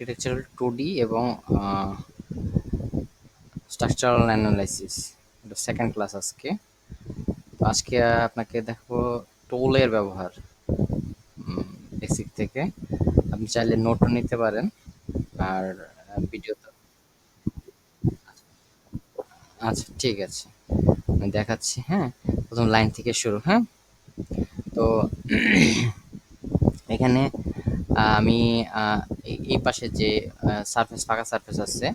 Architectural 2D এবং structural analysis, এটা second class আজকে। তো আজকে আপনাকে দেখো টোলের ব্যবহার বেসিক থেকে। আপনি চাইলে নোটও নিতে পারেন আর ভিডিও তো। আচ্ছা ঠিক আছে, আমি দেখাচ্ছি। হ্যাঁ, প্রথম লাইন থেকে শুরু। হ্যাঁ, তো এখানে আমি এই পাশে যে সারফেস, ফাঁকা সারফেস আছে,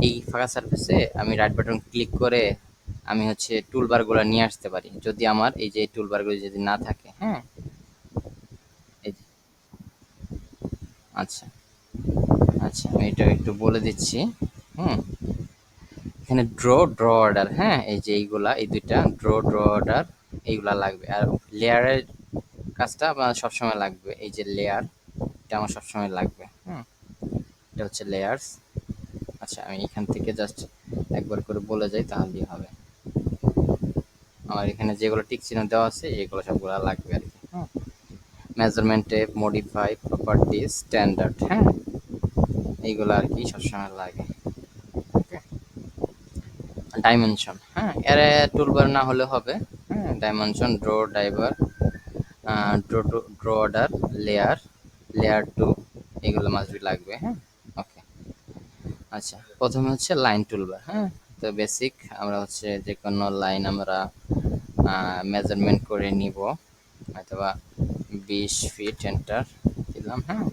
এই ফাঁকা সারফেসে আমি রাইট বাটন ক্লিক করে আমি হচ্ছে টুলবার গুলো নিয়ে আসতে পারি, যদি আমার এই যে টুলবার গুলো যদি না থাকে। হ্যাঁ, এই যে, আচ্ছা আচ্ছা, আমি এটা একটু বলে দিচ্ছি। হুম, এখানে ড্র অর্ডার, হ্যাঁ, এই যে এইগুলা, এই দুইটা ড্র অর্ডার, এইগুলা লাগবে। আর লেয়ারের কাজটা আমার সবসময় লাগবে, এই যে লেয়ার, এটা আমার সবসময় লাগবে। হুম, এটা হচ্ছে লেয়ার্স। আচ্ছা, আমি এখান থেকে জাস্ট একবার করে বলে যাই তাহলেই হবে। আমার এখানে যেগুলো টিক চিহ্ন দেওয়া আছে এগুলো সবগুলো লাগবে আর কি। হ্যাঁ, measurement tape, modify, properties, standard, হ্যাঁ, এইগুলো আর কি সবসময় লাগে। ওকে, ডাইমেনশন, হ্যাঁ, এর টুলবার না হলে হবে। হ্যাঁ, dimension, draw diver, draw order, layer, layer two, এগুলো মাস্ট বি লাগবে। হ্যাঁ, ওকে। আচ্ছা, প্রথমে হচ্ছে লাইন টুলবার। হ্যাঁ, তো বেসিক আমরা হচ্ছে যে কোনো লাইন আমরা মেজারমেন্ট করে নিব, অথবা 20 ফিট এন্টার দিলাম। হ্যাঁ,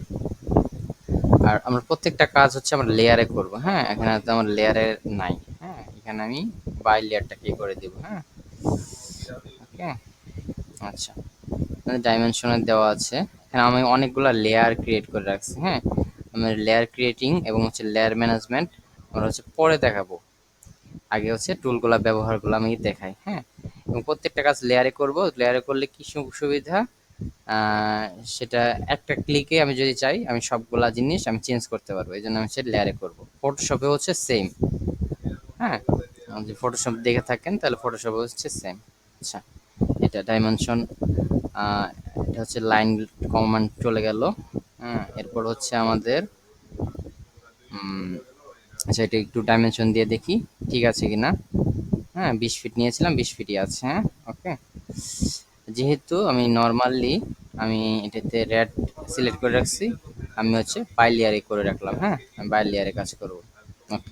আর আমরা প্রত্যেকটা কাজ হচ্ছে আমরা লেয়ারে করব। হ্যাঁ, এখানে তো আমার লেয়ারে নাই। হ্যাঁ, এখানে আমি বাই লেয়ারটা কি করে দিব। হ্যাঁ, ওকে। আচ্ছা, ডাইমেনশনে দেওয়া আছে, এখানে আমি অনেকগুলো লেয়ার ক্রিয়েট করে রাখছি। হ্যাঁ, আমি লেয়ার ক্রিয়েটিং এবং হচ্ছে লেয়ার ম্যানেজমেন্ট আমরা হচ্ছে পরে দেখাবো, আগে হচ্ছে টুলগুলা ব্যবহারগুলো আমি দেখাই। হ্যাঁ, এবং প্রত্যেকটা কাজ লেয়ারে করব। লেয়ারে করলে কি সুবিধা, আহ, সেটা একটা ক্লিকে আমি যদি চাই আমি সবগুলা জিনিস আমি চেঞ্জ করতে পারবো, এই জন্য আমি হচ্ছে লেয়ারে করব। ফটোশপে হচ্ছে সেম। হ্যাঁ, যদি ফটোশপ দেখে থাকেন তাহলে ফটোশপে হচ্ছে সেম। আচ্ছা, এটা ডাইমেনশন, এটা হচ্ছে লাইন কমান্ড চলে গেল। হ্যাঁ, এরপর হচ্ছে আমাদের আচ্ছা, এটা একটু ডাইমেনশন দিয়ে দেখি ঠিক আছে কিনা। হ্যাঁ, 20 ফিট নিয়েছিলাম, 20 ফিটই আছে। হ্যাঁ, ওকে। যেহেতু আমি নর্মালি আমি এটাতে রেড সিলেক্ট করে রাখছি, আমি হচ্ছে বাই লেয়ারে করে রাখলাম। হ্যাঁ, আমি বাই লেয়ারে কাজ করব। ওকে,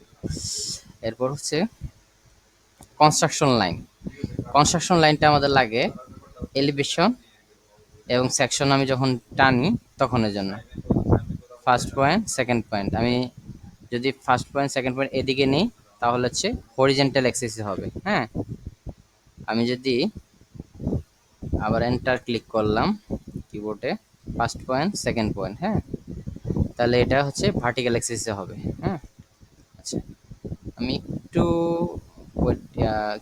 এরপর হচ্ছে কনস্ট্রাকশন লাইন। কনস্ট্রাকশন লাইনটা আমাদের লাগে এলিভেশন এবং সেকশন আমি যখন টানি তখনের জন্য। ফার্স্ট পয়েন্ট, সেকেন্ড পয়েন্ট, আমি যদি ফার্স্ট পয়েন্ট সেকেন্ড পয়েন্ট এদিকে নেই তাহলে হচ্ছে হরিজেন্টাল অ্যাক্সিসে হবে। হ্যাঁ, আমি যদি আবার এন্টার ক্লিক করলাম কিবোর্ডে, ফার্স্ট পয়েন্ট সেকেন্ড পয়েন্ট, হ্যাঁ, তাহলে এটা হচ্ছে ভার্টিক্যাল অ্যাক্সিসে হবে। হ্যাঁ, আচ্ছা, আমি একটু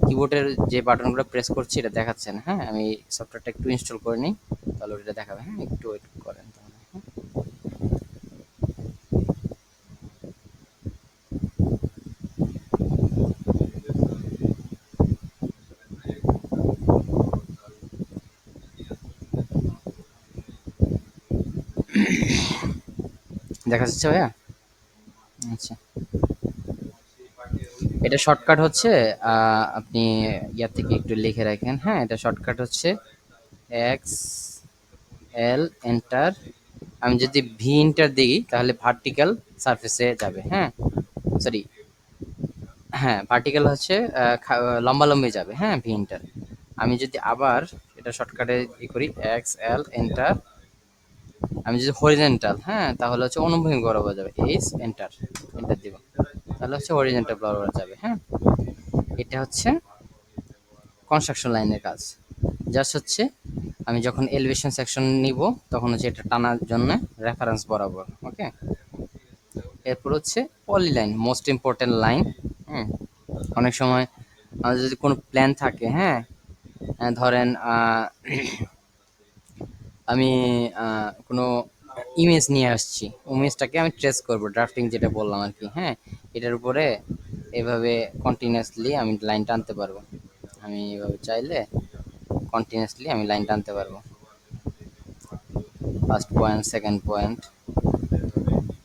কিবোর্ডের যে বাটনগুলো প্রেস করছি এটা দেখাচ্ছে না। হ্যাঁ, আমি সফটওয়্যারটা একটু ইনস্টল করে নিই, তাহলে ওটা দেখাবে। হ্যাঁ, একটু ওয়েট করেন তাহলে। হ্যাঁ, দেখা যাচ্ছে ভাইয়া? আচ্ছা, এটা শর্টকাট হচ্ছে, আপনি ইয়ার থেকে একটু লিখে রাখেন। হ্যাঁ, এটা শর্টকাট হচ্ছে এক্স এল এন্টার। আমি যদি ভি এন্টার দিই তাহলে ভার্টিক্যাল সারফেসে যাবে। হ্যাঁ, সরি, হ্যাঁ, ভার্টিক্যাল হচ্ছে লম্বালম্বি যাবে। হ্যাঁ, ভি এন্টার। আমি যদি আবার এটা শর্টকাটে ই করি, এক্স এল এন্টার, আমি যদি হরিজেন্টাল, হ্যাঁ, তাহলে হচ্ছে অনুভূমিক বরাবর যাবে, এইচ এন্টার, এন্টার দিব, তাহলে হচ্ছে হরিজেন্টাল বরাবর যাবে। হ্যাঁ, এটা হচ্ছে কনস্ট্রাকশন লাইনের কাজ। জাস্ট হচ্ছে আমি যখন এলিভেশন সেকশন নিব তখন হচ্ছে এটা টানার জন্য রেফারেন্স বরাবর। ওকে, এরপর হচ্ছে পলি লাইন, মোস্ট ইম্পর্টেন্ট লাইন। হুম, অনেক সময় আমাদের যদি কোনো প্ল্যান থাকে, হ্যাঁ, ধরেন আমি কোনো ইমেজ নিয়ে আসছি, ইমেজটাকে আমি ট্রেস করব, ড্রাফটিং যেটা বললাম আর কি। হ্যাঁ, এটার উপরে এভাবে কন্টিনিউয়াসলি আমি লাইন টানতে পারবো। আমি এভাবে চাইলে কন্টিনিউয়াসলি আমি লাইন টানতে পারবো, ফার্স্ট পয়েন্ট সেকেন্ড পয়েন্ট।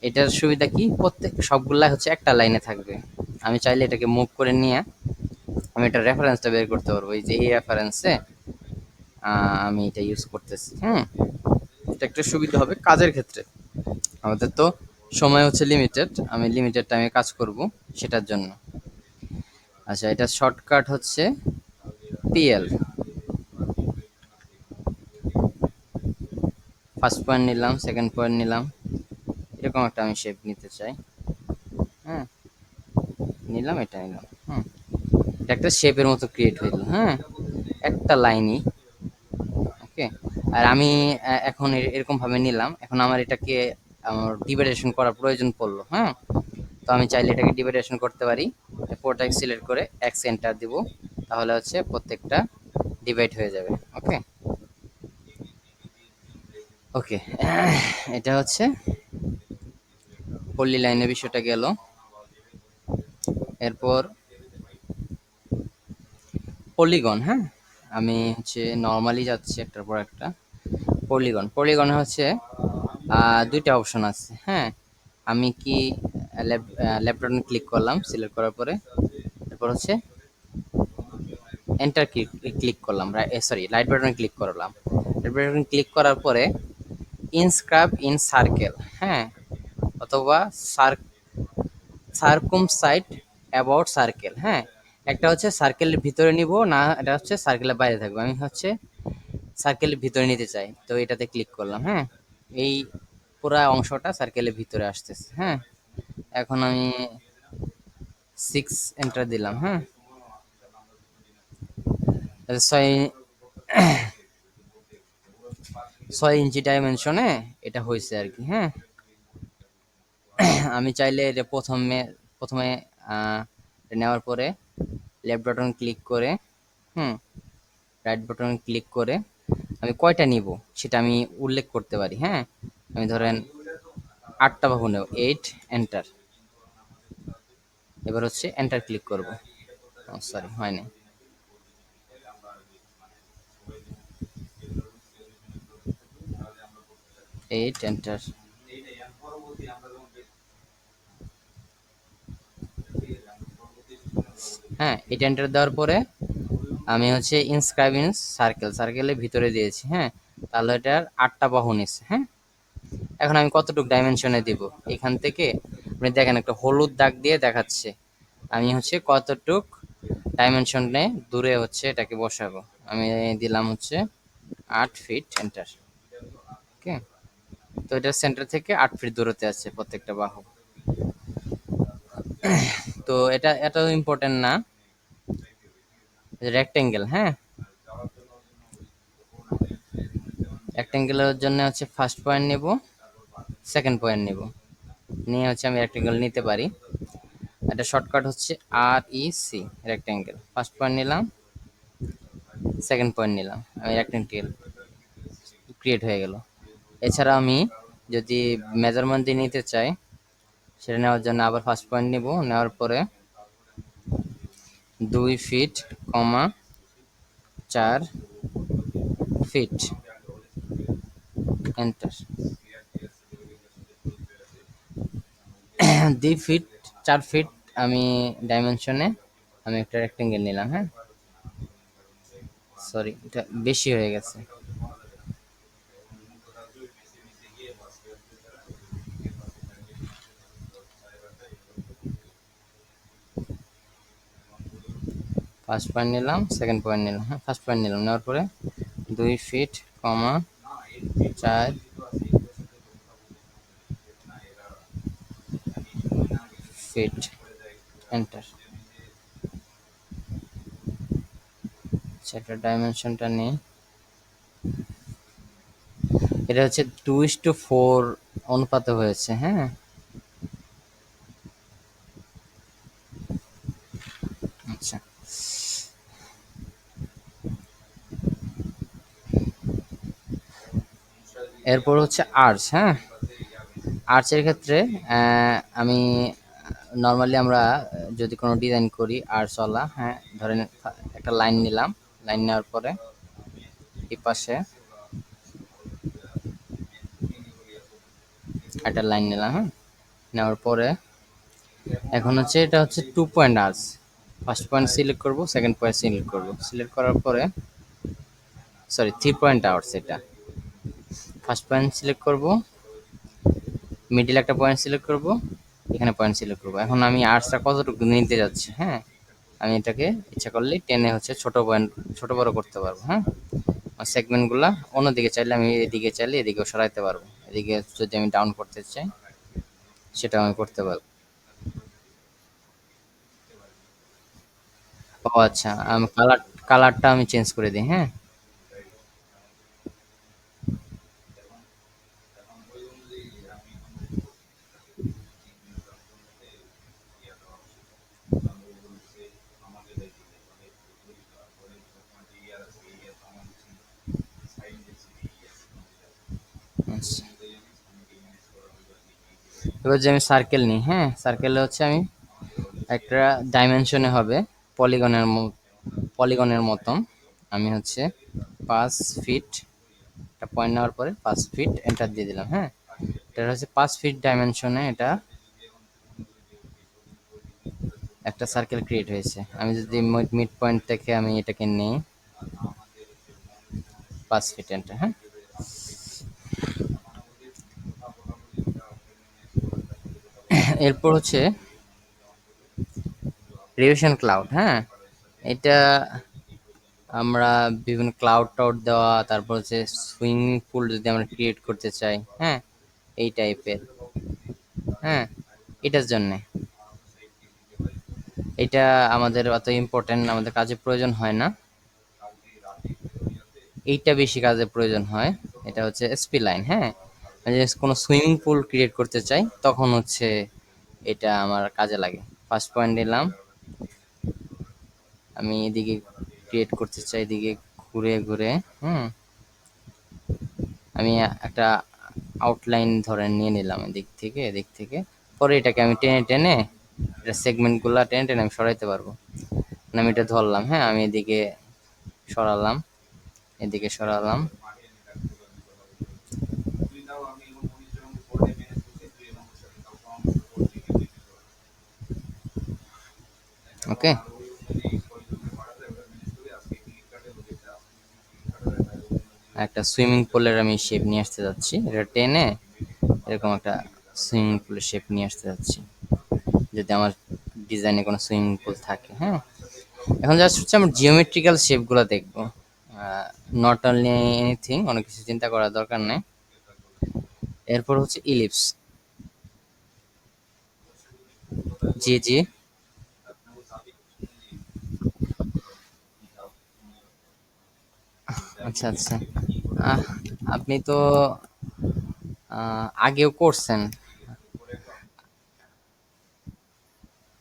এটার সুবিধা কি, প্রত্যেক সবগুলা হচ্ছে একটা লাইনে থাকবে। আমি চাইলে এটাকে মুভ করে নিয়ে আমি এটা রেফারেন্সটা বের করতে পারবো, এই যে এই রেফারেন্সে আমি এটা ইউজ করতেছি। এটা একটা সুবিধা হবে কাজের ক্ষেত্রে। আমাদের তো সময় হচ্ছে লিমিটেড, আমি লিমিটেড টাইমে কাজ করব সেটার জন্য। আচ্ছা, এটা শর্টকাট হচ্ছে পিএল। ফার্স্ট পয়েন্ট নিলাম, সেকেন্ড পয়েন্ট নিলাম, এরকম একটা আমি শেপ নিতে চাই। হ্যাঁ, নিলাম, এটা নিলাম। এটা একটা শেপের মতো ক্রিয়েট হইল। একটা লাইনই। ওকে। আর আমি এখন এরকম ভাবে নিলাম, এখন আমার এটাকে আমার ডিভাইডেশন করার প্রয়োজন পড়লো। তো আমি চাইলে এটাকে ডিভাইডেশন করতে পারি। পোর্টাকে সিলেক্ট করে এক্স এন্টার দিব, তাহলে হচ্ছে প্রত্যেকটা ডিভাইড হয়ে যাবে। ওকে ওকে। এটা হচ্ছে পল্লী লাইনের বিষয়টা গেল। এরপর পলিগন। আমি হচ্ছে নর্মালি যাচ্ছি একটার পর একটা। পলিগনে হচ্ছে দুইটা অপশন আছে। আমি কি লেফট বাটন ক্লিক করলাম, সিলেক্ট করার পরে এরপর হচ্ছে এন্টার ক্লিক করলাম, সরি রাইট বাটন ক্লিক করলাম। রাইট বাটন ক্লিক করার পরে ইনস্ক্রাইব ইন সার্কেল, অথবা সার্কুমসাইড অ্যাবাউট সার্কেল। একটা হচ্ছে সার্কেলের ভিতরে নিব না, এটা হচ্ছে সার্কেলের বাইরে থাকবে। আমি হচ্ছে সার্কেলের ভিতরে নিতে চাই, তো এটাতে ক্লিক করলাম। এই পুরা অংশটা সার্কেলের ভিতরে আসতেছে। এখন আমি 6 এন্টার দিলাম। তাহলে 6 ইঞ্চি ডাইমেনশনে এটা হয়েছে আর কি। আমি চাইলে এটা প্রথমে এটা নেওয়ার পরে লেফট বাটন ক্লিক করে রাইট বাটন ক্লিক করে আমি কয়টা নিব সেটা আমি উল্লেখ করতে পারি। আমি ধরেন 8টা বাহু নেব, 8 এন্টার। এবার হচ্ছে এন্টার ক্লিক করব। সরি, হয়নি। 8 এন্টার। এটা এন্টার দেওয়ার পরে আমি হচ্ছে ইনস্ক্রাইব ইন সার্কেলের ভিতরে দিয়েছি। তাহলে এটার 8টা বাহু নিচ্ছে। এখন আমি কতটুকু ডাইমেনশনে দিব এখান থেকে আপনি দেখেন, একটা হলুদ দাগ দিয়ে দেখাচ্ছে আমি হচ্ছে কতটুক ডাইমেনশনে দূরে হচ্ছে এটাকে বসাবো। আমি দিলাম হচ্ছে 8 ফিট, এন্টার। ওকে। তো এটা সেন্টার থেকে 8 ফিট দূরত্বে আছে প্রত্যেকটা বাহু। তো এটাও ইম্পর্টেন্ট না। রেক্টেঙ্গেল, রেক্টেঙ্গেলের জন্য হচ্ছে ফার্স্ট পয়েন্ট নেব, সেকেন্ড পয়েন্ট নেব, নিয়ে হচ্ছে আমি রেক্টেঙ্গেল নিতে পারি। এটা শর্টকাট হচ্ছে REC, রেক্টেঙ্গেল। ফার্স্ট পয়েন্ট নিলাম, সেকেন্ড পয়েন্ট নিলাম, আমি রেক্টেঙ্গেল ক্রিয়েট হয়ে গেল। এছাড়া আমি যদি মেজারমেন্ট দিয়ে নিতে চাই, সেটা নেওয়ার জন্য আবার ফার্স্ট পয়েন্ট নিব, নেওয়ার পরে 2 feet, 4 feet, enter. 2 feet 4 feet আমি ডাইমেনশনে আমি একটা রেক্টেঙ্গেল নিলাম। সরি, এটা বেশি হয়ে গেছে। ফার্স্ট পয়েন্ট নিলাম, সেকেন্ড পয়েন্ট নিলাম। ফার্স্ট পয়েন্ট নিলাম, নেওয়ার পরে 2 ফিট, 4 ফিট, এন্টার। সেটা ডাইমেনশনটা নেই, এটা হচ্ছে 2:4 অনুপাতে হয়েছে। আচ্ছা, এরপর হচ্ছে আর্চ। আর্চের ক্ষেত্রে আমি নর্মালি আমরা যদি কোনো ডিজাইন করি আর্চওয়ালা, ধরেন একটা লাইন নিলাম, লাইন নেওয়ার পরে এই পাশে একটা লাইন নিলাম। নেওয়ার পরে এখন হচ্ছে এটা হচ্ছে 2 পয়েন্ট আর্স। ফার্স্ট পয়েন্ট সিলেক্ট করব, সেকেন্ড পয়েন্ট সিলেক্ট করব, সিলেক্ট করার পরে সরি 3 পয়েন্ট আওয়ার্স, এটা ফার্স্ট পয়েন্ট সিলেক্ট করব, মিডিল একটা পয়েন্ট সিলেক্ট করব, এখানে পয়েন্ট সিলেক্ট করব। এখন আমি আর্টসটা কতটুকু নিতে যাচ্ছি, হ্যাঁ আমি এটাকে ইচ্ছা করলে টেনে হচ্ছে ছোট পয়েন্ট ছোট বড় করতে পারবো। হ্যাঁ সেগমেন্টগুলা অন্যদিকে চাইলে আমি এদিকে চাইলে এদিকেও সরাইতে পারবো, এদিকে যদি আমি ডাউন করতে চাই সেটাও আমি করতে পারবো। ও আচ্ছা, আমি কালারটা আমি চেঞ্জ করে দিই। হ্যাঁ আচ্ছা, এবার যে আমি সার্কেল নিই, হ্যাঁ সার্কেলে হচ্ছে আমি একটা ডাইমেনশনে হবে পলিগনের পলিগনের মতন। আমি হচ্ছে 5 ফিট একটা পয়েন্ট নেওয়ার পরে 5 ফিট এন্টার দিয়ে দিলাম। হ্যাঁ এটা হচ্ছে 5 ফিট ডাইমেনশনে এটা একটা সার্কেল ক্রিয়েট হয়েছে। আমি যদি মিড পয়েন্ট থেকে আমি এটাকে নেই 5 ফিট এন্টার। হ্যাঁ এরপর হচ্ছে রিভিশন ক্লাউড। হ্যাঁ এটা আমরা বিভিন্ন ক্লাউড টাউড দেওয়া, তারপর হচ্ছে সুইমিং পুল যদি আমরা ক্রিয়েট করতে চাই, হ্যাঁ এই টাইপের। হ্যাঁ এটার জন্যে, এটা আমাদের অত ইম্পর্টেন্ট, আমাদের কাজে প্রয়োজন হয় না, এইটা বেশি কাজে প্রয়োজন হয়। এটা হচ্ছে এসপি লাইন। হ্যাঁ আমি যে কোনো সুইমিং পুল ক্রিয়েট করতে চাই তখন হচ্ছে এটা আমার কাজে লাগে। ফার্স্ট পয়েন্ট নিলাম, আমি এদিকে ক্রিয়েট করতে চাই, এদিকে ঘুরে ঘুরে হুম আমি একটা আউটলাইন ধরে নিয়ে নিলাম এদিক থেকে পরে এটাকে আমি টেনে টেনে এটা সেগমেন্ট গুলা টেনে টেনে আমি সরাইতে পারবো। মানে আমি এটা ধরলাম, হ্যাঁ আমি এদিকে সরালাম, এদিকে সরালাম। ওকে একটা সুইমিং পুলের আমি শেপ নিয়ে আসতে যাচ্ছি, এটা টেনে এরকম একটা সুইমিং পুলের শেপ নিয়ে আসতে যাচ্ছি, যদি আমার ডিজাইনে কোনো সুইমিং পুল থাকে। হ্যাঁ এখন জাস্ট হচ্ছে আমরা জিওমেট্রিক্যাল শেপগুলো দেখবো, নট অনলি এনিথিং, অনেক কিছু চিন্তা করার দরকার নেই। এরপর হচ্ছে ইলিপস। জি জি আচ্ছা আচ্ছা। আহ, আপনি তো আগেও করছেন।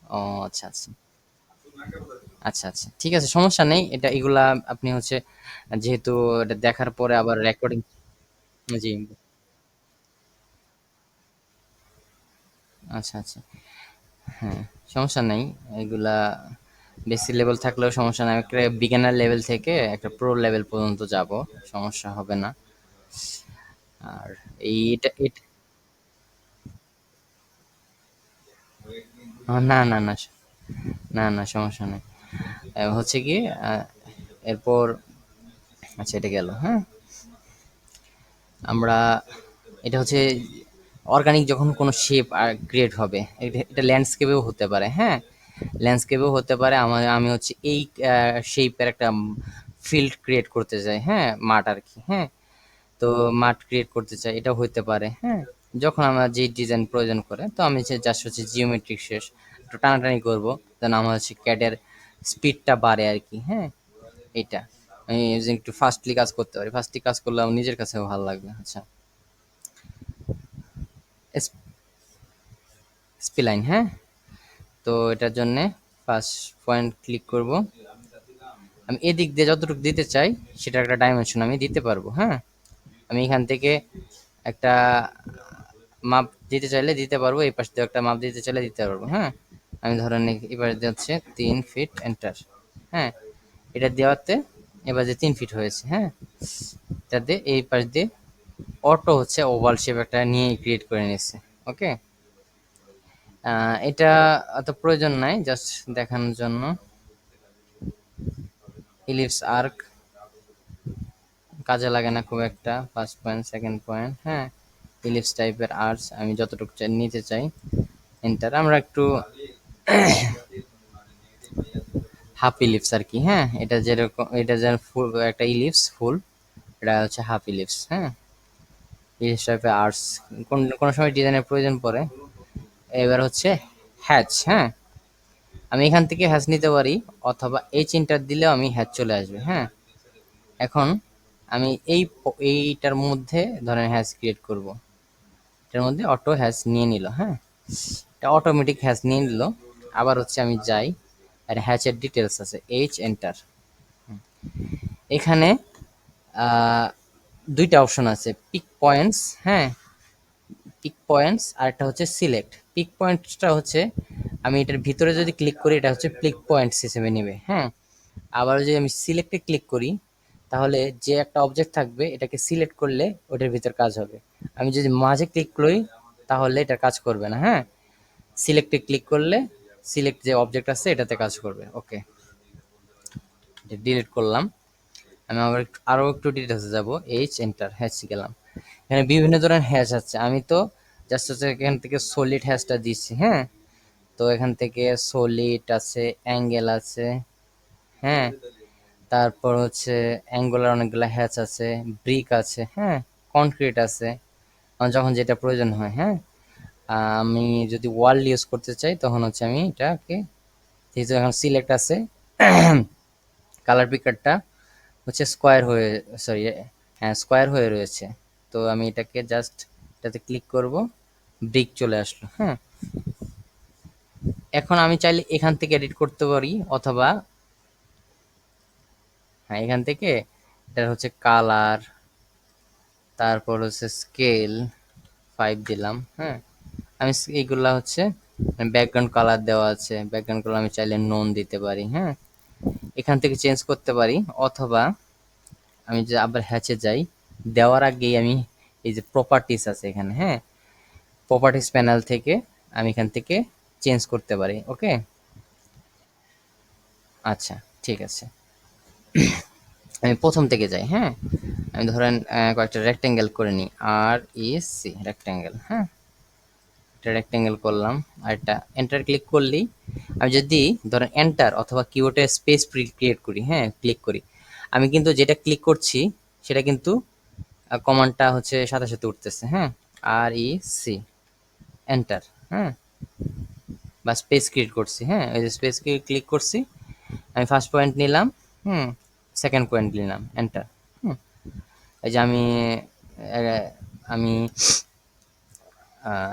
ও আচ্ছা আচ্ছা আচ্ছা আচ্ছা, ঠিক আছে সমস্যা নেই, এটা এগুলা আপনি হচ্ছে যেহেতু এটা দেখার পরে আবার রেকর্ডিং। জি আচ্ছা আচ্ছা, হ্যাঁ সমস্যা নাই, এগুলা বেসিক লেভেল থাকলেও সমস্যা নাই, একটা বিগিনার লেভেল থেকে একটা প্রো লেভেল পর্যন্ত যাব, সমস্যা হবে না। আর এটা না না না না না সমস্যা নেই। হচ্ছে কি আহ, এরপর আচ্ছা এটা গেল। হ্যাঁ আমরা এটা হচ্ছে অর্গানিক যখন কোনো শেপ ক্রিয়েট হবে, এটা ল্যান্ডস্কেপেও হতে পারে। হ্যাঁ ল্যান্ডস্কেপেও হতে পারে, আমি হচ্ছে এই শেপের একটা ফিল্ড ক্রিয়েট করতে চাই, হ্যাঁ মাঠ আর কি। হ্যাঁ তো মাঠ ক্রিয়েট করতে চাই, এটাও হইতে পারে। হ্যাঁ যখন আমার যে ডিজাইন প্রয়োজন করে তো আমি জাস্ট হচ্ছে জিওমেট্রিক শেষ একটু টানাটানি করবো, যেন আমার হচ্ছে ক্যাডের স্পিডটা বাড়ে আর কি। হ্যাঁ এটা আমি যে একটু ফাস্টলি কাজ করতে পারি, ফাস্টলি কাজ করলে আমার নিজের কাছেও ভালো লাগবে। আচ্ছা এসপি লাইন, হ্যাঁ তো এটার জন্যে ফার্স্ট পয়েন্ট ক্লিক করব, আমি এদিক দিয়ে যতটুকু দিতে চাই সেটা একটা ডাইমেনশন আমি দিতে পারবো। হ্যাঁ আমি এখান থেকে একটা মাপ দিতে চাইলে দিতে পারবো, এই পাশ দিয়ে একটা মাপ দিতে চাইলে দিতে পারবো। হ্যাঁ আমি ধরেন এবার হচ্ছে 3 ফিট এন্টার। হ্যাঁ এটা দেওয়াতে এবার যে 3 ফিট হয়েছে। হ্যাঁ এটাতে এই পাশ দিয়ে অটো হচ্ছে ওভাল শেপ একটা নিয়ে ক্রিয়েট করে নিয়েছে। ওকে এটা অত প্রয়োজন নাই, জাস্ট দেখানোর জন্য। ইলিপস আর্ক কাজে লাগে না খুব একটা, ফার্স্ট পয়েন্ট সেকেন্ড পয়েন্ট, হ্যাঁ। ইলিপস টাইপের আর্টস আমি যতটুকু নিতে চাই, এন্টার। আমরা একটু হাফ ইলিপস আর কি, হ্যাঁ। এটা যেরকম, এটা যেন ফুল একটা ইলিপস ফুল, এটা হচ্ছে হাফ ইলিপস, হ্যাঁ। ইলিপস টাইপের আর্টস কোন কোন সময় ডিজাইনের প্রয়োজন পড়ে। এবার হচ্ছে হ্যাচ, হ্যাঁ। আমি এখান থেকে হ্যাচ নিতে পারি, অথবা এই চিনটা দিলেও আমি হ্যাচ চলে আসবে, হ্যাঁ। এখন আমি এইটার মধ্যে ধরেন হ্যাচ ক্রিয়েট করব। এটার মধ্যে অটো হ্যাচ নিয়ে নিল, হ্যাঁ। এটা অটোমেটিক হ্যাচ নিয়ে নিল। আবার হচ্ছে আমি যাই, আর হ্যাচের ডিটেলস আছে, এইচ এন্টার। এখানে আহ, দুইটা অপশন আছে, পিক পয়েন্টস, হ্যাঁ। পিক পয়েন্টস আর একটা হচ্ছে সিলেক্ট। পিক পয়েন্টসটা হচ্ছে আমি এটার ভিতরে যদি ক্লিক করি, এটা হচ্ছে পিক পয়েন্টস হিসেবে নেবে, হ্যাঁ। আবার যদি আমি সিলেক্টে ক্লিক করি, তাহলে যে একটা অবজেক্ট থাকবে এটাকে সিলেক্ট করলে ওটার ভিতর কাজ হবে। আমি যদি মাঝে ক্লিক করি, তাহলে এটা কাজ করবে না, হ্যাঁ। সিলেক্টে ক্লিক করলে সিলেক্ট যে অবজেক্ট আছে এটাতে কাজ করবে, ওকে। এটা ডিলিট করলাম। আমি আবার আরো একটু ডিটেলসে যাব, এইচ এন্টার, হ্যাচ গেলাম। এখানে বিভিন্ন ধরনের হ্যাশ আছে, আমি তো জাস্ট হচ্ছে এখান থেকে সলিড হ্যাশটা দিচ্ছি, হ্যাঁ। তো এখান থেকে সলিড আছে, অ্যাঙ্গেল আছে, হ্যাঁ। তারপর হচ্ছে অ্যাঙ্গুলার অনেকগুলো হ্যাচ আছে, ব্রিক আছে, হ্যাঁ। কনক্রিট আছে, আমার যখন যেটা প্রয়োজন হয়, হ্যাঁ। আমি যদি ওয়াল ইউজ করতে চাই, তখন হচ্ছে আমি এটাকে, যেহেতু এখন সিলেক্ট আছে, কালার পিকারটা হচ্ছে স্কোয়ার হয়ে, সরি, হ্যাঁ স্কোয়ার হয়ে রয়েছে। তো আমি এটাকে জাস্ট এটাতে ক্লিক করব, ব্রিক চলে আসলো, হ্যাঁ। এখন আমি চাইলে এখান থেকে এডিট করতে পারি, অথবা হ্যাঁ এখান থেকে এটা হচ্ছে কালার, তারপর হচ্ছে স্কেল 5 দিলাম, হ্যাঁ। আমি এইগুলা হচ্ছে ব্যাকগ্রাউন্ড কালার দেওয়া আছে, ব্যাকগ্রাউন্ড কালার আমি চাইলে নোন দিতে পারি, হ্যাঁ। এখান থেকে চেঞ্জ করতে পারি, অথবা আমি যে আবার হ্যাচে যাই, দেওয়ার আগেই আমি এই যে প্রপার্টিস আছে এখানে, হ্যাঁ। প্রপার্টিস প্যানেল থেকে আমি এখান থেকে চেঞ্জ করতে পারি, ওকে। আচ্ছা, ঠিক আছে। আমি প্রথম থেকে যাই, হ্যাঁ। আমি ধরেন কয়েকটা রেক্টেঙ্গেল করে নিই, আর ই সি রেক্টেঙ্গেল, হ্যাঁ। একটা রেক্টেঙ্গেল করলাম, আর একটা এন্টার ক্লিক করলেই, আমি যদি ধরেন এন্টার অথবা কিবোর্ডে স্পেস ক্রিয়েট করি, হ্যাঁ, ক্লিক করি, আমি কিন্তু যেটা ক্লিক করছি সেটা কিন্তু কমান্ডটা হচ্ছে সাথে সাথে উঠতেছে, হ্যাঁ। আর ই সি এন্টার, হ্যাঁ। বা স্পেস ক্রিয়েট করছি, হ্যাঁ, ওই যে স্পেস ক্লিক করছি, আমি ফার্স্ট পয়েন্ট নিলাম, হুম, সেকেন্ড পয়েন্ট নিলাম, এন্টার, হুম। এই যে আমি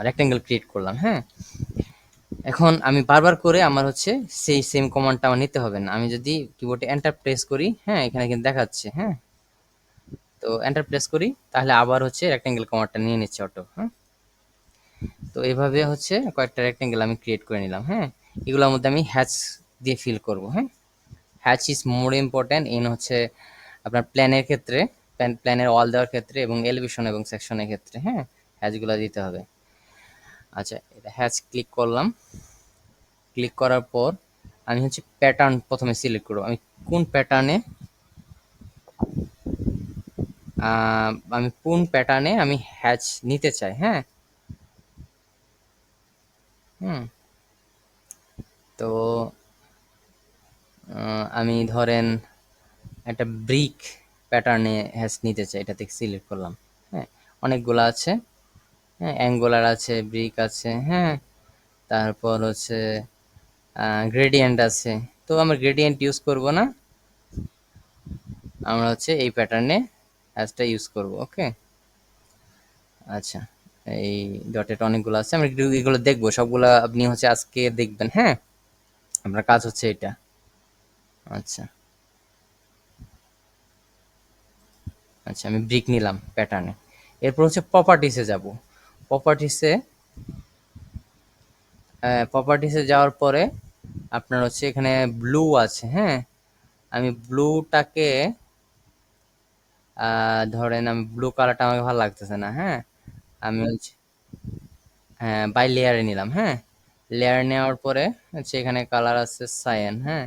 রেক্টেঙ্গেল ক্রিয়েট করলাম, হ্যাঁ। এখন আমি বারবার করে আমার হচ্ছে সেই সেম কমান্ডটা আমার নিতে হবে না। আমি যদি কিবোর্ডে এন্টার প্রেস করি, হ্যাঁ, এখানে কিন্তু দেখাচ্ছে, হ্যাঁ। তো এন্টার প্রেস করি, তাহলে আবার হচ্ছে রেক্টেঙ্গেল কমান্ডটা নিয়ে নিচ্ছে অটো, হ্যাঁ। তো এইভাবে হচ্ছে কয়েকটা রেক্টেঙ্গেল আমি ক্রিয়েট করে নিলাম, হ্যাঁ। এগুলোর মধ্যে আমি হ্যাচ দিয়ে ফিল করব, হ্যাঁ। Hatch is more important in হচ্ছে আপনার প্ল্যানের ক্ষেত্রে, প্ল্যানের ওয়াল দেওয়ার ক্ষেত্রে, এবং এলিভেশন এবং সেকশনের ক্ষেত্রে, হ্যাঁ। হ্যাচগুলো দিতে হবে। আচ্ছা, এটা হ্যাচ ক্লিক করলাম। ক্লিক করার পর আমি হচ্ছে প্যাটার্ন প্রথমে সিলেক্ট করব, আমি কোন প্যাটার্নে, আমি কোন প্যাটার্নে আমি হ্যাচ নিতে চাই, হ্যাঁ। হুম। তো আমি ধরেন একটা ব্রিক প্যাটার্নে হ্যাচ নিতে চাই, এটা থেকে সিলেক্ট করলাম, হ্যাঁ। অনেকগুলো আছে, হ্যাঁ, অ্যাঙ্গুলার আছে, ব্রিক আছে, হ্যাঁ। তারপর হচ্ছে গ্রেডিয়েন্ট আছে। তো আমরা গ্রেডিয়েন্ট ইউজ করব না, আমরা হচ্ছে এই প্যাটার্নে হ্যাশটা ইউজ করব, ওকে। আচ্ছা, এই ডটেড অনেকগুলো আছে, আমরা এগুলো দেখবো সবগুলা, আপনি হচ্ছে আজকে দেখবেন, হ্যাঁ। আপনার কাজ হচ্ছে এটা। আচ্ছা, আচ্ছা, আমি ব্রিক নিলাম প্যাটার্নে। এরপর হচ্ছে প্রপার্টিসে যাব। প্রপার্টিসে প্রপার্টিসে যাওয়ার পরে আপনার হচ্ছে এখানে ব্লু আছে, হ্যাঁ। আমি ব্লুটাকে ধরেন আমি ব্লু কালারটা আমাকে ভালো লাগতেছে না, হ্যাঁ। আমি হচ্ছে হ্যাঁ বাই লেয়ারে নিলাম, হ্যাঁ। লেয়ার নেওয়ার পরে হচ্ছে এখানে কালার আছে সায়ান, হ্যাঁ,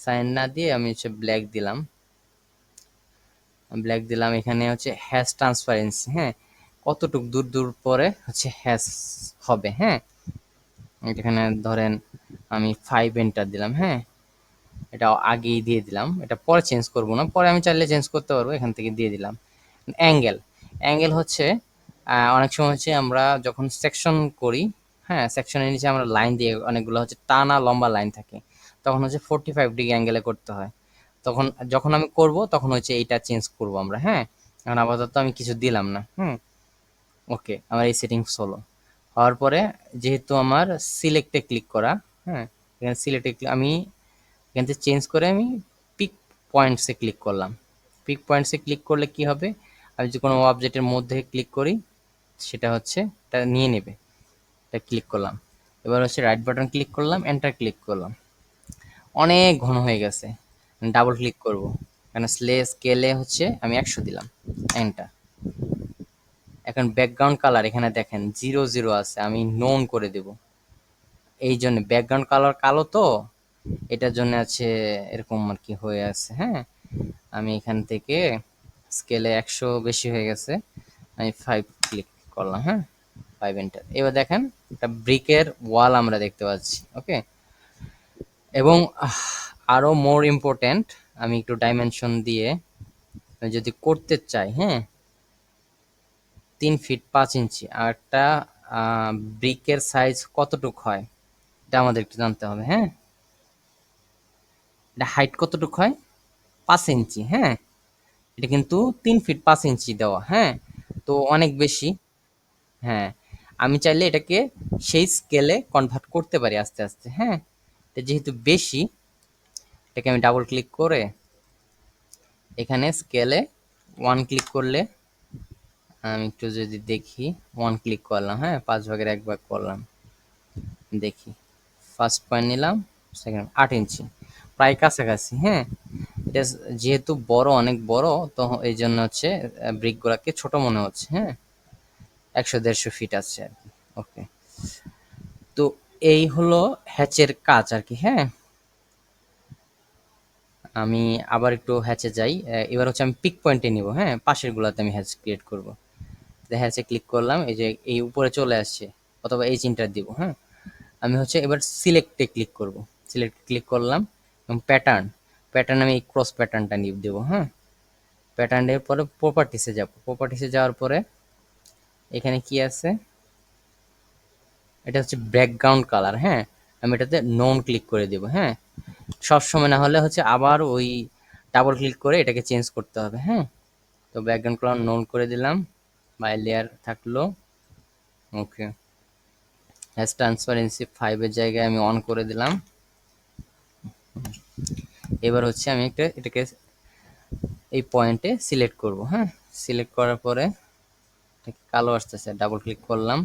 সায়ান না দিয়ে আমি হচ্ছে ব্ল্যাক দিলাম। এখানে হচ্ছে হ্যাশ ট্রান্সপারেন্সি, হ্যাঁ, কতটুক দূর দূর পরে হচ্ছে হ্যাশ হবে, হ্যাঁ। এখানে ধরেন আমি 5 এন্টার দিলাম, হ্যাঁ, এটা আগেই দিয়ে দিলাম, এটা পরে চেঞ্জ করব না, পরে আমি চাইলে চেঞ্জ করতে পারবো, এখান থেকে দিয়ে দিলাম। অ্যাঙ্গেল, অ্যাঙ্গেল হচ্ছে অনেক সময় হচ্ছে আমরা যখন সেকশন করি, হ্যাঁ, সেকশনের নিচে আমরা লাইন দিয়ে অনেকগুলো হচ্ছে টানা লম্বা লাইন থাকে, তখন হচ্ছে 45 ডিগ্রি অ্যাঙ্গেলে করতে হয়। তখন যখন আমি করব তখন হচ্ছে এইটা চেঞ্জ করব আমরা, হ্যাঁ। এখন আপাতত আমি কিছু দিলাম না, হুম। ওকে, আমার এই সেটিংস হলো। হওয়ার পরে যেহেতু আমার সিলেক্টে ক্লিক করা, হ্যাঁ, এখানে সিলেক্টে আমি এখান থেকে চেঞ্জ করে আমি পিক পয়েন্টসে ক্লিক করলাম। পিক পয়েন্টসে ক্লিক করলে কি হবে, আমি যে কোনো অবজেক্টের মধ্যে ক্লিক করি সেটা হচ্ছে এটা নিয়ে নেবে। এটা ক্লিক করলাম, এবার হচ্ছে রাইট বাটন ক্লিক করলাম, এন্টার ক্লিক করলাম। অনেক ঘন হয়ে গেছে, ডাবল ক্লিক করব, এখানে স্কেলে হচ্ছে আমি 100 দিলাম, এন্টার। এখন ব্যাকগ্রাউন্ড কালার এখানে দেখেন 00 আছে, আমি নোন করে দেব। এই জন্য ব্যাকগ্রাউন্ড কালার কালো তো, এটার জন্য আছে এরকম আর কি হয়ে আছে, হ্যাঁ। আমি এখান থেকে স্কেলে 100 বেশি হয়ে গেছে, আমি 5 ক্লিক করলাম, হ্যাঁ, 5 এন্টার। এবার দেখেন একটা ব্রিকের ওয়াল আমরা দেখতে পাচ্ছি, ওকে। এবং আরো মোর ইম্পর্টেন্ট, আমি একটু ডাইমেনশন দিয়ে যদি করতে চাই, হ্যাঁ, 3 ফিট 5 ইঞ্চি, আর একটা ব্রিকের সাইজ কতটুক হয় এটা আমাদের একটু জানতে হবে, হ্যাঁ। এটা হাইট কতটুক হয়, 5 ইঞ্চি, হ্যাঁ। এটা কিন্তু 3 ফিট 5 ইঞ্চি দেওয়া, হ্যাঁ, তো অনেক বেশি। হ্যাঁ, আমি চাইলে এটাকে সেই স্কেলে কনভার্ট করতে পারি আস্তে আস্তে, হ্যাঁ। এটা যেহেতু বেশি, এটাকে আমি ডাবল ক্লিক করে এখানে স্কেলে 1 ক্লিক করলে, আমি একটু যদি দেখি, 1 ক্লিক করলাম, হ্যাঁ, 5 ভাগের 1 ভাগ করলাম, দেখি ফার্স্ট পয়েন্ট নিলাম, সেকেন্ড 8 ইঞ্চি, প্রায় কাছাকাছি, হ্যাঁ। এটা যেহেতু বড়, অনেক বড়, তো এই জন্য হচ্ছে ব্রিক গুলাকে ছোট মনে হচ্ছে, হ্যাঁ। 100-150 ফিট আছে আর কি, ওকে। তো এই হলো হ্যাচের কাজ আর কি, হ্যাঁ। আমি আবার একটু হ্যাচে যাই, এবার হচ্ছে আমি পিক পয়েন্টে নিব, হ্যাঁ, পাশের গুলাতে আমি হ্যাচ ক্রিয়েট করব। হ্যাচে ক্লিক করলাম, এই যে এই উপরে চলে আসছে, অথবা এই চিনটা দিব, হ্যাঁ। আমি হচ্ছে এবার সিলেক্টে ক্লিক করব, সিলেক্ট ক্লিক করলাম, এবং প্যাটার্ন, আমি এই ক্রস প্যাটার্নটা নিয়ে দেবো, হ্যাঁ। প্যাটার্নের পরে প্রপার্টিসে যাব, প্রপার্টিসে যাওয়ার পরে এখানে কি আছে, এটা হচ্ছে ব্যাকগ্রাউন্ড কালার, হ্যাঁ। আমি এটাতে নন ক্লিক করে দেব, হ্যাঁ। সব সময় না হলে হচ্ছে আবার ওই ডাবল ক্লিক করে এটাকে চেঞ্জ করতে হবে, হ্যাঁ। তো ব্যাকগ্রাউন্ড কালার নন করে দিলাম, বাই লেয়ার থাকলো, ওকে। হ্যাশ ট্রান্সপারেন্সি 5-এর জায়গায় আমি অন করে দিলাম। এবার হচ্ছে আমি এটাকে এই পয়েন্টে সিলেক্ট করব, হ্যাঁ। সিলেক্ট করার পরে কালো আসতেছে, ডাবল ক্লিক করলাম,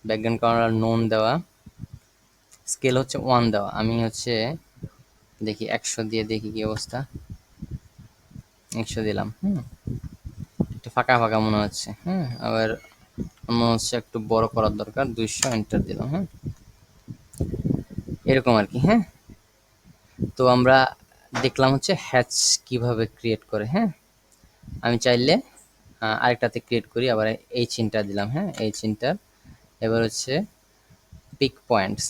ব্যাকগ্রাউন্ড কালার নন দেওয়া, স্কেল হচ্ছে 1 দেওয়া, আমি হচ্ছে দেখি 100 দিয়ে দেখি কি অবস্থা, 100 দিলাম, হুম। একটু ফাঁকা ফাঁকা মনে হচ্ছে, হ্যাঁ, আবার মনে হচ্ছে একটু বড় করার দরকার, 200 এন্টার দিলাম, হ্যাঁ, এরকম আর কি, হ্যাঁ। তো আমরা দেখলাম হচ্ছে হ্যাচ কিভাবে ক্রিয়েট করে, হ্যাঁ। আমি চাইলে আরেকটাতে ক্রিয়েট করি, আবার এই চিনটা দিলাম, হ্যাঁ, এই চিনটা। এবার হচ্ছে পিক পয়েন্টস,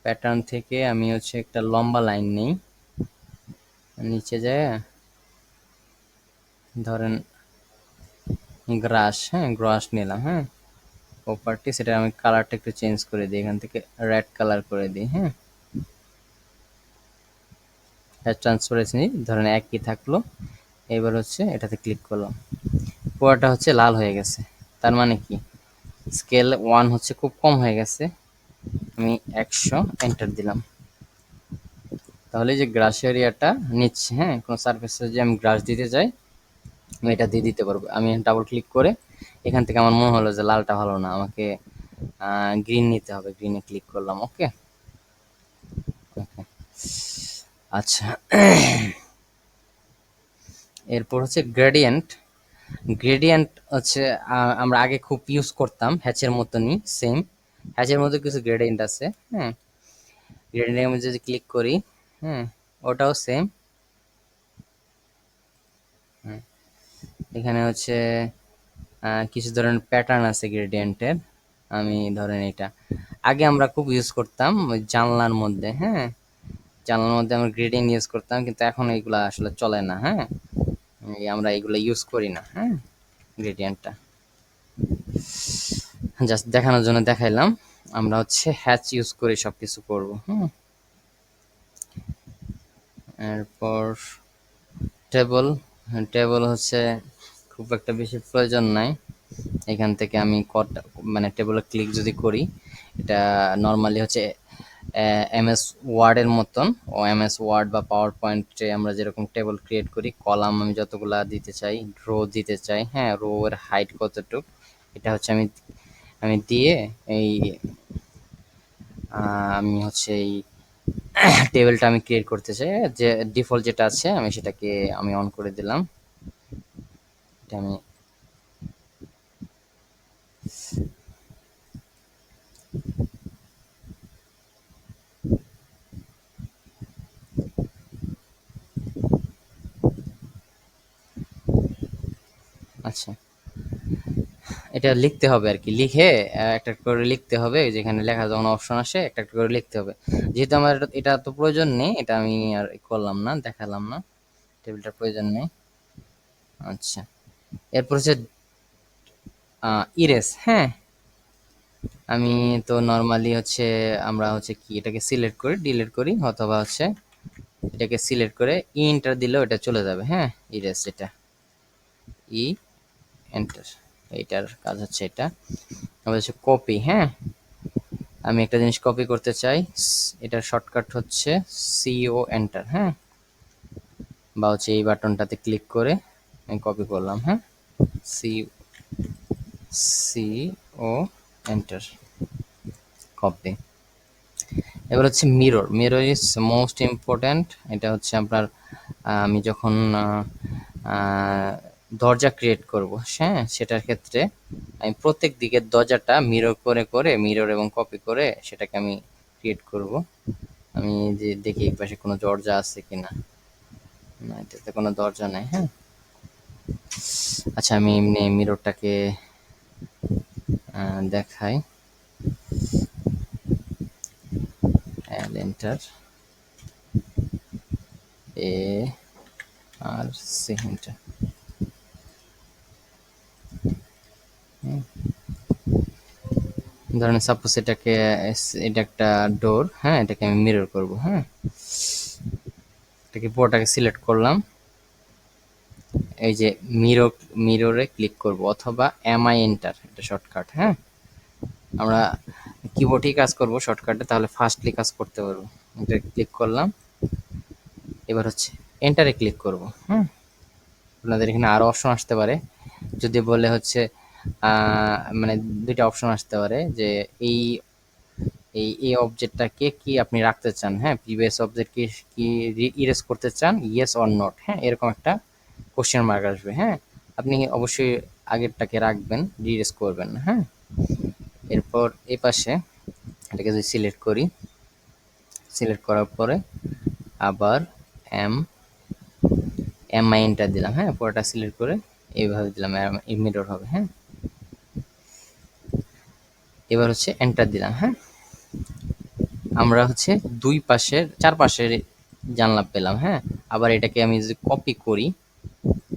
প্যাটার্ন, থেকে আমি হচ্ছে একটা লম্বা লাইন নেই, নিচে যায় ধরেন গ্রাস, হ্যাঁ, গ্রাস নিলাম, হ্যাঁ। প্রপার্টি, সেটা আমি কালারটা একটু চেঞ্জ করে দিই, এখান থেকে রেড কালার করে দিই, হ্যাঁ। ট্রান্সপারেন্সি ধরেন একই থাকলো। এবার হচ্ছে এটাতে ক্লিক করলাম, পুরোটা হচ্ছে লাল হয়ে গেছে, তার মানে কি স্কেল 1 হচ্ছে খুব কম হয়ে গেছে, আমি 100 এন্টার দিলাম। তাহলে যে গ্রাস এরিয়াটা নিচ্ছে, হ্যাঁ, কোনো সারফেসে যে আমি গ্রাস দিতে চাই আমি এটা দিয়ে দিতে পারবো। আমি ডাবল ক্লিক করে এখান থেকে আমার মনে হলো যে লালটা ভালো না, আমাকে গ্রিন নিতে হবে, গ্রিনে ক্লিক করলাম, ওকে। আচ্ছা, এরপর হচ্ছে গ্রেডিয়েন্ট। গ্রেডিয়েন্ট হচ্ছে আমরা আগে খুব ইউজ করতাম হ্যাচের মতনই সেম, হ্যাচের মধ্যে কিছু গ্রেডিয়েন্ট আছে। হ্যাঁ, গ্রেডিয়েন্টের মধ্যে যদি ক্লিক করি, হ্যাঁ, ওটাও সেম। এখানে হচ্ছে কিছু ধরনের প্যাটার্ন আছে গ্রেডিয়েন্টের। আমি ধরেন এটা আগে আমরা খুব ইউজ করতাম ওই জানলার মধ্যে। হ্যাঁ, জানলার মধ্যে আমরা গ্রেডিয়েন্ট ইউজ করতাম, কিন্তু এখন এইগুলা আসলে চলে না। হ্যাঁ, আমরা এগুলো ইউজ করি না। হ্যাঁ, গ্রেডিয়েন্টটা জাস্ট দেখানোর জন্য দেখাইলাম। আমরা হচ্ছে হ্যাচ ইউজ করে সবকিছু করব। হুম, এরপর টেবল। টেবল হচ্ছে খুব একটা বেশি প্রয়োজন নাই। এখান থেকে আমি মানে টেবলে ক্লিক যদি করি, এটা নর্মালি হচ্ছে এমএস ওয়ার্ডের মতন। ও এমএস ওয়ার্ড বা পাওয়ার পয়েন্টে আমরা যেরকম টেবল ক্রিয়েট করি, কলাম আমি যতগুলা দিতে চাই, রো দিতে চাই, হ্যাঁ, রো এর হাইট কতটুক, এটা হচ্ছে আমি আমি দিয়ে এই আমি হচ্ছে এই টেবিলটা আমি ক্রিয়েট করতে চাই। যে ডিফল্ট যেটা আছে আমি সেটাকে আমি অন করে দিলাম। এটা আমি আচ্ছা, এটা লিখতে হবে আর কি, লিখে একটা করে লিখতে হবে। যেখানে লেখা যখন অপশন আসে একটা একটা করে লিখতে হবে। যেহেতু আমার এটা তো প্রয়োজন নেই, এটা আমি আর করলাম না, দেখালাম না, টেবিলটার প্রয়োজন নেই। আচ্ছা, এরপর হচ্ছে ইরেজ। হ্যাঁ, আমি তো নর্মালি হচ্ছে আমরা হচ্ছে কি এটাকে সিলেক্ট করি, ডিলিট করি, অথবা হচ্ছে এটাকে সিলেক্ট করে এন্টার দিলেও এটা চলে যাবে। হ্যাঁ, ইরেজ, এটা ই এন্টার, এইটার কাজ হচ্ছে এটা। আবার হচ্ছে কপি। হ্যাঁ, আমি একটা জিনিস কপি করতে চাই, এটার শর্টকাট হচ্ছে সিও এন্টার। হ্যাঁ, বা হচ্ছে এই বাটনটাতে ক্লিক করে আমি কপি করলাম। হ্যাঁ, সি সিও এন্টার, কপি। এবার হচ্ছে mirror. Mirror is most important. এটা হচ্ছে আপনার আমি যখন দরজা ক্রিয়েট করব, হ্যাঁ, সেটার ক্ষেত্রে আমি প্রত্যেক দিকের দরজাটা মিরর করে করে মিরর এবং কপি করে সেটাকে আমি ক্রিয়েট করব। আমি যে দেখি এই পাশে কোনো দরজা আছে কিনা, না এটাতে কোনো দরজা নাই। হ্যাঁ, আচ্ছা, আমি এমনি মিররটাকে দেখাই। এন্টার, এ আর সি এন্টার। ধরেন সাপোজ এটাকে এটা একটা ডোর। হ্যাঁ, এটাকে আমি মিরর করব। হ্যাঁ, এটাকে পুরোটাকে সিলেক্ট করলাম। এই যে মিররে ক্লিক করব, অথবা এমআই এন্টার, এটা শর্টকাট। হ্যাঁ, আমরা কিবোর্ডেই কাজ করব শর্টকাটে, তাহলে ফাস্টলি কাজ করতে পারবো। এটা ক্লিক করলাম। এবার হচ্ছে এন্টারে ক্লিক করব। হুম, আপনাদের এখানে আরো অপশন আসতে পারে। যদি বলে হচ্ছে মানে দুইটা অপশন আসতে পারে যে এই এই অবজেক্টটাকে কি আপনি রাখতে চান, হ্যাঁ, প্রিভিয়াস অবজেক্ট কি ইরেজ করতে চান, ইয়েস অর নট। হ্যাঁ, এরকম একটা কোশ্চেন মার্ক আসবে। হ্যাঁ, আপনি অবশ্যই আগেরটাকে রাখবেন, ইরেজ করবেন না। হ্যাঁ, এরপর এই পাশে এটাকে যদি সিলেক্ট করি, সিলেক্ট করার পরে আবার এম এম আই এন্টার দিলাম। হ্যাঁ, পুরোটা সিলেক্ট করে এইভাবে দিলাম, মিরর হবে। হ্যাঁ, এবার হচ্ছে এন্টার দিলাম। হ্যাঁ, আমরা হচ্ছে দুই পাশের চার পাশের জানলা পেলাম। হ্যাঁ, আবার এটাকে আমি যদি কপি করি,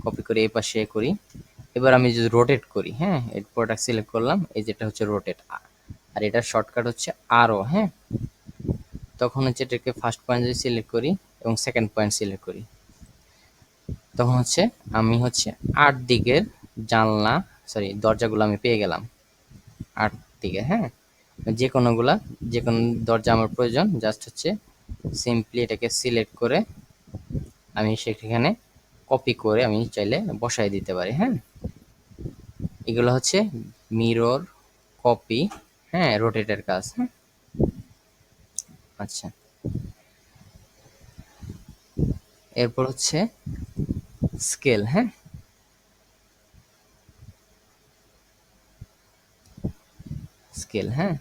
কপি করে এই পাশে করি, এবার আমি যদি রোটেট করি, হ্যাঁ, এই পুরোটা সিলেক্ট করলাম, এই যেটা হচ্ছে রোটেট, আর এটার শর্টকাট হচ্ছে আরও। হ্যাঁ, তখন হচ্ছে এটাকে ফার্স্ট পয়েন্ট যদি সিলেক্ট করি এবং সেকেন্ড পয়েন্ট সিলেক্ট করি, তখন হচ্ছে আমি হচ্ছে ৮ দিকের জানলা, সরি, দরজাগুলো আমি পেয়ে গেলাম ৮ দিকে। হ্যাঁ, যে কোনোগুলা, যে কোনো দরজা আমার প্রয়োজন, জাস্ট হচ্ছে সিম্পলি এটাকে সিলেক্ট করে আমি সেখানে কপি করে আমি চাইলে বসাই দিতে পারি। হ্যাঁ, এগুলো হচ্ছে মিরর, কপি, হ্যাঁ, রোটেটের কাজ। হ্যাঁ, আচ্ছা, এরপর হচ্ছে স্কেল। হ্যাঁ, স্কেল। হ্যাঁ,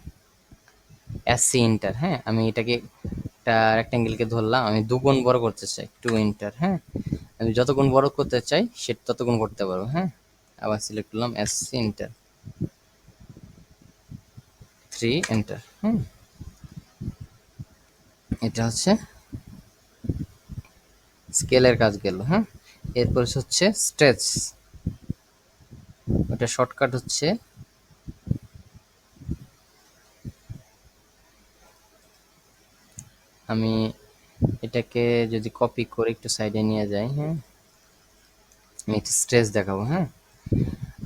এসসি ইন্টার, হ্যাঁ আমি এটাকে একটা রেক্টেঙ্গেলকে ধরলাম, আমি দুগুণ বড় করতে চাই, টু ইন্টার, হ্যাঁ আমি যত গুণ বড় করতে চাই সেটা তত গুণ করতে পারবো, হ্যাঁ আবার সিলেক্ট করলাম এসসি ইন্টার, থ্রি এন্টার, হ্যাঁ এটা হচ্ছে স্কেলের কাজ গেল, হ্যাঁ এরপর হচ্ছে স্ট্রেচ, ওটা শর্টকাট হচ্ছে আমি এটাকে যদি কপি করে একটু সাইডে নিয়ে যাই, হ্যাঁ আমি একটু স্ট্রেচ দেখাবো, হ্যাঁ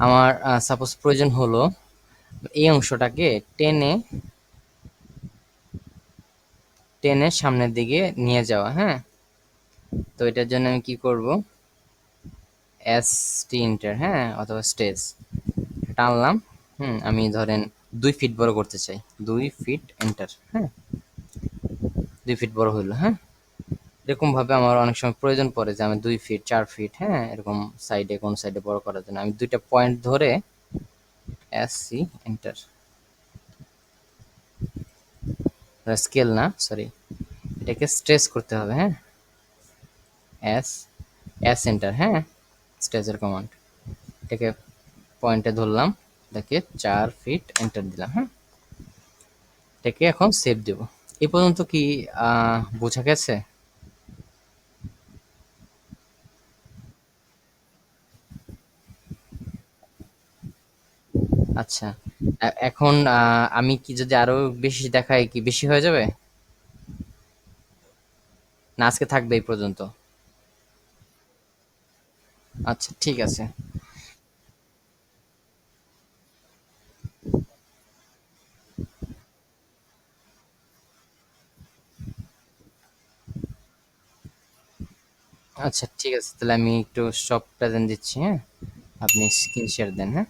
আমার সাপোজ প্রয়োজন হলো এই অংশটাকে টেনে টেনে সামনের দিকে নিয়ে যাওয়া, হ্যাঁ তো এটার জন্য আমি কি করব, এস টি ইন্টার, হ্যাঁ অথবা স্ট্রেচ টানলাম, আমি ধরেন 2 ফিট বড় করতে চাই, 2 ফিট এন্টার, হ্যাঁ 2 ফিট বড় হইলো, হ্যাঁ এরকম ভাবে আমার অনেক সময় প্রয়োজন পড়ে যে আমি 2 ফিট 4 ফিট, হ্যাঁ এরকম সাইডে কোন সাইডে বড় করার জন্য আমি দুইটা পয়েন্ট ধরে এস সি এন্টার, স্কেল না সরি, এটাকে স্ট্রেচ করতে হবে, হ্যাঁ এস এস এন্টার, হ্যাঁ স্ট্রেচের কমান্ড, এটাকে পয়েন্টে ধরলাম, এটাকে 4 ফিট এন্টার দিলাম, হ্যাঁ এটাকে এখন সেভ দেব। এই পর্যন্ত কি বোঝা গেছে? আচ্ছা, এখন আমি কি যদি আরো বেশি দেখাই কি বেশি হয়ে যাবে, না আজকে থাকবে এই পর্যন্ত? আচ্ছা ঠিক আছে। আচ্ছা ঠিক আছে, তাহলে আমি একটু সব প্রেজেন্ট দিচ্ছি, হ্যাঁ আপনি স্ক্রিন শেয়ার দেন, হ্যাঁ